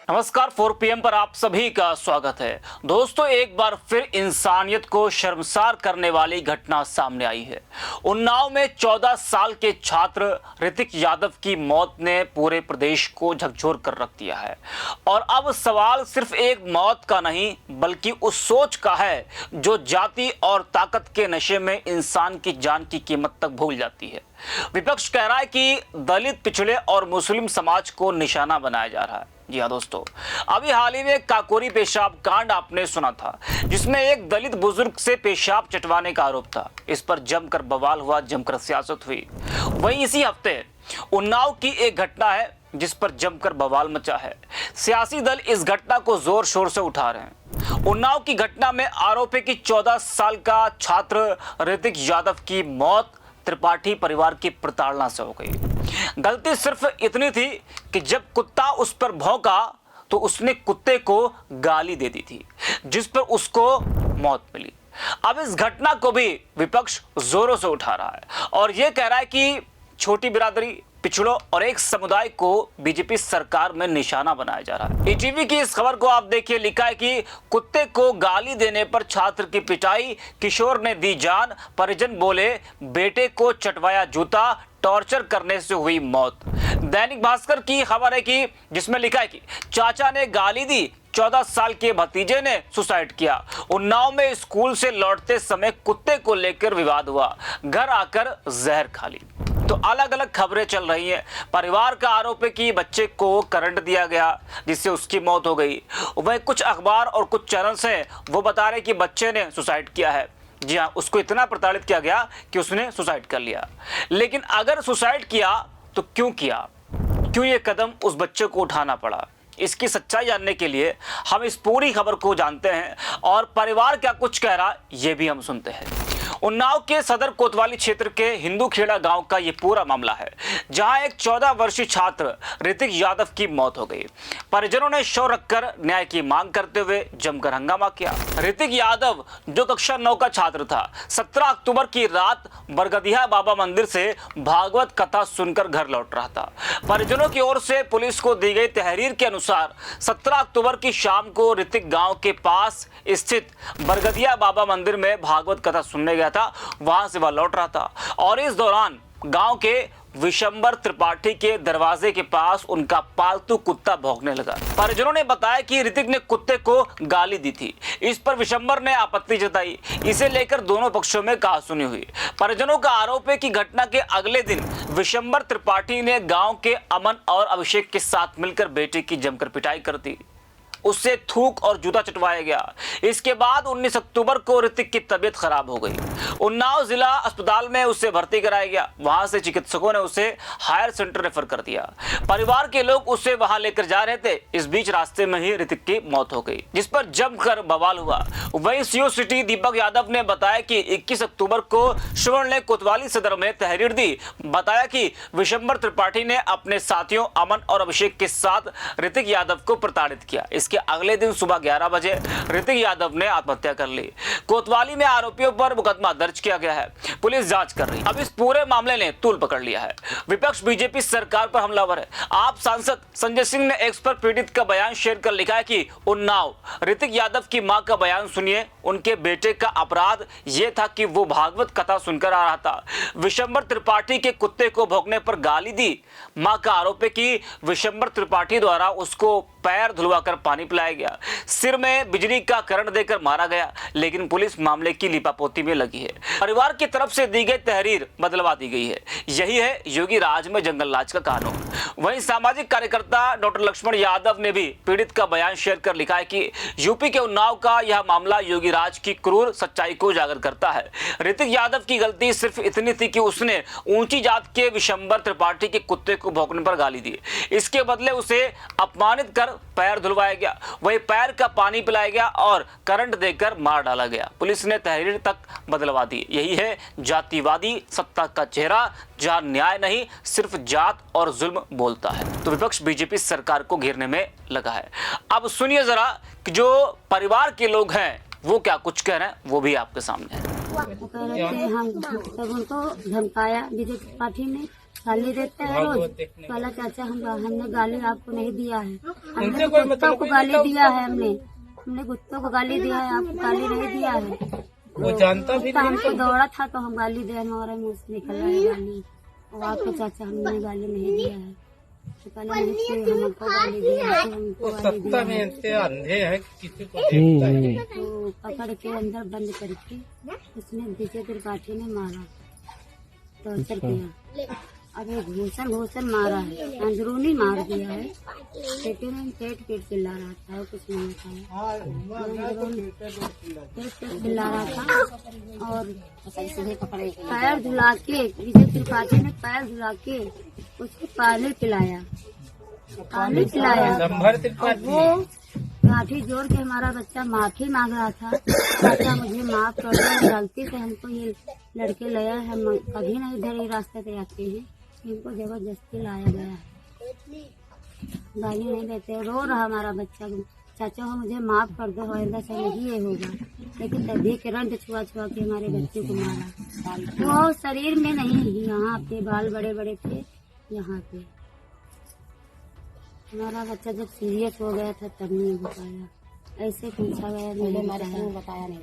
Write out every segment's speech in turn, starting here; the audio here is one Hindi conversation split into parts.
नमस्कार 4 PM पर आप सभी का स्वागत है। दोस्तों, एक बार फिर इंसानियत को शर्मसार करने वाली घटना सामने आई है। उन्नाव में 14 साल के छात्र ऋतिक यादव की मौत ने पूरे प्रदेश को झकझोर कर रख दिया है। और अब सवाल सिर्फ एक मौत का नहीं बल्कि उस सोच का है जो जाति और ताकत के नशे में इंसान की जान की कीमत तक भूल जाती है। विपक्ष कह रहा है कि दलित, पिछड़े और मुस्लिम समाज को निशाना बनाया जा रहा है। जी हाँ दोस्तों, अभी हाल ही में काकोरी पेशाब कांड आपने सुना था, जिसमें एक दलित बुजुर्ग से पेशाब चटवाने का आरोप था। इस पर जमकर बवाल हुआ, जमकर सियासत हुई। वहीं इसी हफ्ते उन्नाव की एक घटना है जिस पर जमकर बवाल मचा है। सियासी दल इस घटना को जोर शोर से उठा रहे हैं। उन्नाव की घटना में आरोप है कि 14 साल का छात्र ऋतिक यादव की मौत त्रिपाठी परिवार की प्रताड़ना से हो गई। गलती सिर्फ इतनी थी कि जब कुत्ता उस पर भौंका तो उसने कुत्ते को गाली दे दी थी, जिस पर उसको मौत मिली। अब इस घटना को भी विपक्ष जोरों से उठा रहा है और यह कह रहा है कि छोटी बिरादरी, पिछड़ों और एक समुदाय को बीजेपी सरकार में निशाना बनाया जा रहा है। ईटीवी की इस खबर को आप देखिए, लिखा है कि कुत्ते को गाली देने पर छात्र की पिटाई, किशोर ने दी जान, परिजन बोले बेटे को चटवाया जूता, टॉर्चर करने से हुई मौत। दैनिक भास्कर की खबर है कि जिसमें लिखा है कि चाचा ने गाली दी, 14 साल के भतीजे ने सुसाइड किया। उन्नाव में स्कूल से लौटते समय कुत्ते को लेकर विवाद हुआ, घर आकर जहर खा ली। तो अलग अलग खबरें चल रही हैं। परिवार का आरोप है कि बच्चे को करंट दिया गया जिससे उसकी मौत हो गई। वह कुछ अखबार और कुछ चैनल्स हैं वो बता रहे कि बच्चे ने सुसाइड किया है। जी हाँ, उसको इतना प्रताड़ित किया गया कि उसने सुसाइड कर लिया। लेकिन अगर सुसाइड किया तो क्यों किया, क्यों ये कदम उस बच्चे को उठाना पड़ा? इसकी सच्चाई जानने के लिए हम इस पूरी खबर को जानते हैं और परिवार क्या कुछ कह रहा ये भी हम सुनते हैं। उन्नाव के सदर कोतवाली क्षेत्र के हिंदू खेड़ा गांव का ये पूरा मामला है, जहां एक 14 वर्षीय छात्र ऋतिक यादव की मौत हो गई। परिजनों ने शव रखकर न्याय की मांग करते हुए जमकर हंगामा किया। ऋतिक यादव जो कक्षा 9 का छात्र था, 17 अक्टूबर की रात बरगदिया बाबा मंदिर से भागवत कथा सुनकर घर लौट रहा था। परिजनों की ओर से पुलिस को दी गई तहरीर के अनुसार 17 अक्टूबर की शाम को ऋतिक गांव के पास स्थित बरगदिया बाबा मंदिर में भागवत कथा सुनने गया था। वहां से वह लौट रहा था और इस दौरान गांव के विशंबर त्रिपाठी के दरवाजे के पास उनका पालतू कुत्ता भौंकने लगा। परिजनों ने बताया कि ऋतिक ने कुत्ते को गाली दी थी। इस पर विशंबर ने आपत्ति जताई। इसे लेकर दोनों पक्षों में कहासुनी हुई। परिजनों का आरोप है कि घटना के अगले दिन विशंबर त्रिपाठी ने गांव के अमन और अभिषेक के साथ मिलकर बेटे की जमकर पिटाई कर दी। उससे थूक और जूता चटवाया गया। इसके बाद 19 अक्टूबर को ऋतिक की तबीयत खराब हो गई। उन्नाव जिला अस्पताल में उसे भर्ती कराया गया। वहां से चिकित्सकों ने उसे हायर सेंटर रेफर कर दिया। परिवार के लोग उसे वहां लेकर जा रहे थे। इस बीच रास्ते में ही ऋतिक की मौत हो गई, जिस पर जमकर बवाल हुआ। वहीं सीओ सिटी दीपक यादव ने बताया कि 21 अक्टूबर को श्रवण ने कोतवाली सदर में तहरीर दी। बताया कि विशंबर त्रिपाठी ने अपने साथियों अमन और अभिषेक के साथ ऋतिक यादव को प्रताड़ित किया। इसके अगले दिन सुबह 11 बजे ऋतिक यादव ने आत्महत्या कर ली। कोतवाली में आरोपियों पर मुकदमा दर्ज किया गया है। पुलिस जांच कर रही है। अब इस पूरे मामले ने तूल पकड़ लिया है। विपक्ष बीजेपी सरकार पर हमलावर है। आप सांसद संजय सिंह ने एक्स पर पीड़ित का बयान शेयर कर लिखा है कि उन्नाव ऋतिक यादव की मां का बयान सुनिए। उनके बेटे का अपराध यह था कि वो भागवत कथा सुनकर आ रहा था। विशंबर त्रिपाठी के कुत्ते को भौंकने पर गाली दी। मां का आरोप है कि विशंबर त्रिपाठी द्वारा उसको पैर धुलवाकर पानी पिलाया गया, सिर में बिजली का करंट देकर मारा गया। लेकिन पुलिस मामले की लिपापोती में लगी है। परिवार की तरफ से दी गई तहरीर बदलवा दी गई है। यही है योगी राज में जंगल राज का कानून। वहीं सामाजिक कार्यकर्ता डॉक्टर लक्ष्मण यादव ने भी पीड़ित का बयान शेयर कर लिखा है कि यूपी के उन्नाव का यह मामला योगी राज की क्रूर सच्चाई को उजागर करता है। ऋतिक यादव की गलती सिर्फ इतनी थी कि उसने ऊंची जात के विशंबर त्रिपाठी के कुत्ते को भौंकने पर गाली दी। इसके बदले उसे अपमानित कर पैर धुलवाया गया, वही पैर का पानी पिलाया गया और करंट देकर मार डाला गया। पुलिस ने तहरीर तक बदलवा दी। यही है जातिवादी सत्ता का चेहरा, जहां न्याय नहीं सिर्फ जात और जुल्म बोलता है। तो विपक्ष बीजेपी सरकार को घेरने में लगा है। अब सुनिए जरा कि जो परिवार के लोग हैं वो क्या कुछ कह रहे हैं, वो भी आपके सामने है। हम तब उनको धमकाया विजय त्रिपाठी ने गाली देते हैं रोज। बोला चाचा हमने गाली आपको नहीं दिया है, हमने कुत्तों को गाली दिया है, हमने कुत्तों को गाली दिया है, आपको गाली नहीं दिया है। वो जानता भी नहीं। हमको दौड़ा था तो हम गाली दे, हमारे मुँह से निकल रहा है गाली। और आपको चाचा हमने गाली नहीं दिया है, तो पहले नहीं हमको गाली दिया, हमको गाली दिया में इतने अंधे हैं कि किसी को देखता है। तो पकड़ के अंदर बंद करके उसने विजय त्रिपाठी ने मारा, टॉर्चर किया। अब ये घूसन मारा है, अंदरूनी मार दिया है। बेटे ने पेट चिल्ला रहा था, कुछ नहीं था, पेट चिल्ला रहा था। और पैर धुला के विजय त्रिपाठी ने पैर धुला के उसको पानी पिलाया। और वो लाठी जोड़ के हमारा बच्चा माफी मांग रहा था, चाचा मुझे माफ कर दो, गलती से हमको ये लड़के लाया है, हम कभी नहीं इधर ये रास्ते पे आते हैं, इनको जबरदस्ती लाया गया है। गाली नहीं देते, रो रहा हमारा बच्चा, चाचा हो मुझे माफ कर दो, आइंदा से नहीं ये होगा। लेकिन तभी करंट छुआ के हमारे बच्चे को मारा। वो शरीर में नहीं, यहाँ पे बाल बड़े बड़े थे, यहाँ पे। हमारा बच्चा जब सीरियस हो गया था तब नहीं बताया, ऐसे पूछा गया, नहीं बताया नहीं,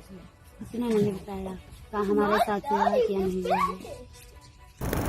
उसने नहीं बताया कहा हमारे साथ हुआ है क्या नहीं हुआ है।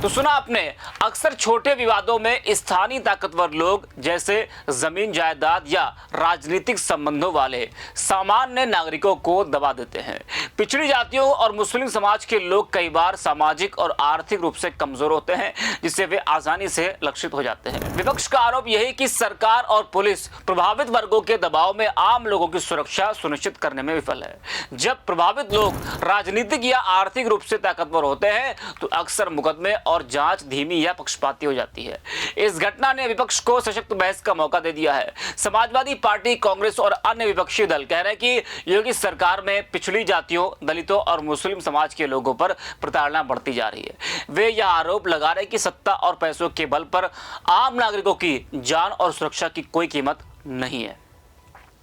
तो सुना आपने, अक्सर छोटे विवादों में स्थानीय ताकतवर लोग जैसे जमीन जायदाद या राजनीतिक संबंधों वाले सामान्य नागरिकों को दबा देते हैं। पिछड़ी जातियों और मुस्लिम समाज के लोग कई बार सामाजिक और आर्थिक रूप से कमजोर होते हैं, जिससे वे आसानी से लक्षित हो जाते हैं। विपक्ष का आरोप यही कि सरकार और पुलिस प्रभावित वर्गों के दबाव में आम लोगों की सुरक्षा सुनिश्चित करने में विफल है। जब प्रभावित लोग राजनीतिक या आर्थिक रूप से ताकतवर होते हैं तो अक्सर मुकदमे और जांच धीमी या पक्षपाती हो जाती है। इस घटना ने विपक्ष को सशक्त बहस का मौका दे दिया है। समाजवादी पार्टी, कांग्रेस और अन्य विपक्षी दल कह रहे हैं कि योगी सरकार में पिछड़ी जातियों, दलितों और मुस्लिम समाज के लोगों पर प्रताड़ना बढ़ती जा रही है। वे यह आरोप लगा रहे हैं कि सत्ता और पैसों के बल पर आम नागरिकों की जान और सुरक्षा की कोई कीमत नहीं है।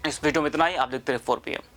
इस वीडियो में इतना ही। आप देखते रहे 4 PM।